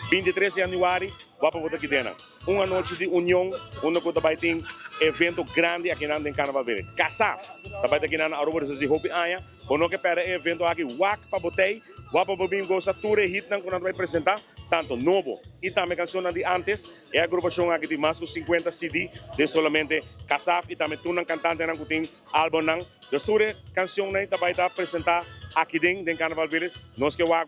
23 de januário, vamos para aqui dentro. Uma noite de união, onde vai ter evento grande aqui em Carnaval Village. Casaf, também aqui na Aruba de Hopi Aya, quando que para evento aqui, wak para botei, wap para bim gosta tour hit não quando vai apresentar, tanto novo e também canção de antes, é a agrupação aqui de mais de 50 CD de solamente Casaf e também tu não cantante não tem álbum não, das tour canção aí também está apresentar aqui dentro Carnaval Village, nós que wak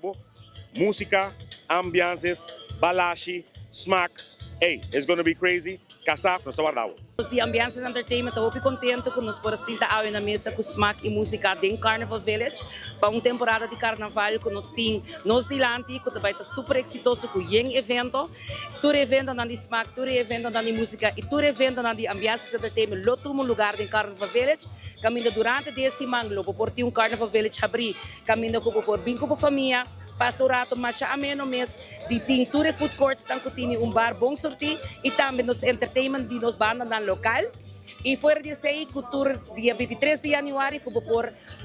música, ambiances, balashi, smack. Hey, it's gonna be crazy. Casaf, nós guardamos. De Ambiances Entertainment, eu estou contente com nós por assim estar na mesa com smack e música dentro Carnival Village para uma temporada de carnaval que nós temos nós dilante que vai estar super exitoso com o evento, todo evento na smack, todo evento na música e todo evento na Ambiances Entertainment, lo todo lugar de Carnival Village, caminho durante 10 semanas, lo por ter um Carnival Village abrir, caminho por bem com a família, passa o rato mais ameno mês de tintura food courts, tanto tem bar bom sortir e também nos entertainment de nos bandas na local. E fora disso aí, dia 23 de januário, que vou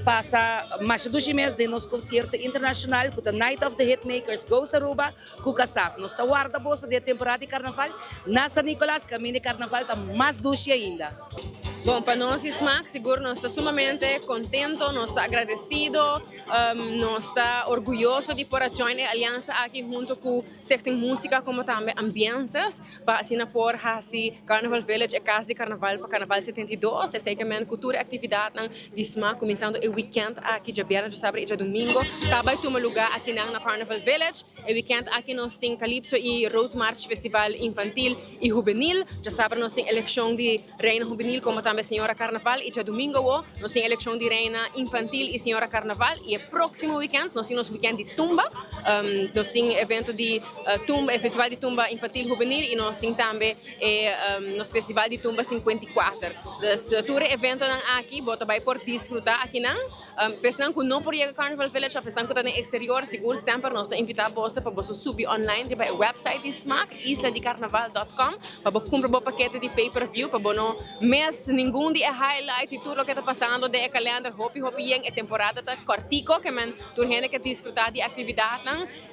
passa mais de 2 meses de nosso concerto internacional, com a Night of the Hitmakers, Go Saruba, com o Casaf. Nós estamos guardando a bolsa de temporada de carnaval, na San Nicolás, caminho de carnaval está mais doce ainda. Bom, para nós, SMAC, seguro, nós estamos sumamente contentos, nós estamos agradecidos, nós estamos orgulhosos de poder join a aliança aqui junto com certa música, como também ambiências, para assim por assim Carnival Village é casa de carnaval para Carnaval 72, é sei que a cultura e atividade de SMAC, começando o weekend aqui de viernes, de sábado e de domingo, também toma lugar aqui na Carnival Village, o weekend aqui nós temos Calypso e Road March Festival Infantil e Juvenil, de sábado nós temos eleição de Reina Juvenil, como também Senhora Carnaval e já domingo nós temos eleição de Reina Infantil e Senhora Carnaval e o próximo weekend nós temos weekend de Tumba, nós temos evento de Tumba, Festival de Tumba Infantil Juvenil e nós temos também nosso Festival de Tumba 54. Então, todo evento aqui, bota vai por desfrutar aqui não, pensando que não por ir Carnival Village, pensando que está no exterior, seguro sempre nós invitamos você para você subir online para o website de SMAC, isladicarnaval.com, para você comprar o paquete de pay-per-view, para você não mês nenhum dia highlight e tudo o que está passando de calendar hopi a temporada está cortico que man tu gente que desfrutar de atividade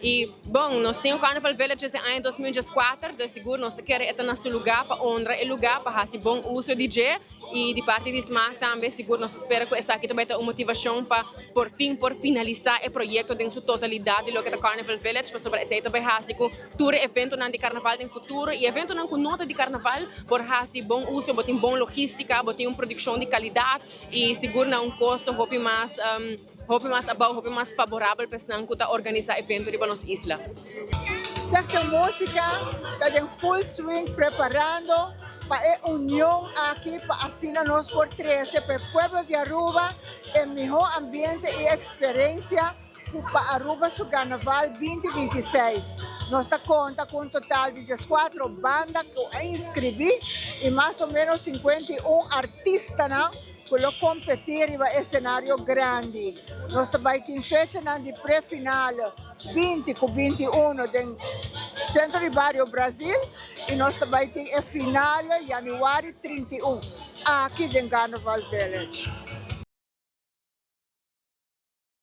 e bom nós temos o Carnival Village este ano 2014 de seguro nós queremos estar nesse lugar para honrar o lugar para fazer bom uso de DJ e de parte de SMAC também seguro nós espera que essa aqui também tenha uma motivação para por finalizar o projeto em sua totalidade lo que é o Carnival Village para sobre esse também fazer com todo evento de carnaval no futuro e evento com nota de carnaval por fazer bom uso botar bom logística botar uma produção de qualidade e seguro um custo hopi mais favorável para organizar evento de nossa isla. Esta música está em full swing preparando para a união aqui para assinar nós por 13 para o pueblo de Aruba o melhor ambiente e experiência para Aruba su Carnaval 2026. Nós conta com um total de 4 bandas que inscrevi e mais ou menos 51 artistas que competir em cenário grande. Nós também temos fecha de pré-final 20 com 21 no Centro de Barrio Brasil e nós também temos a final januário 31 aqui em Carnival Village.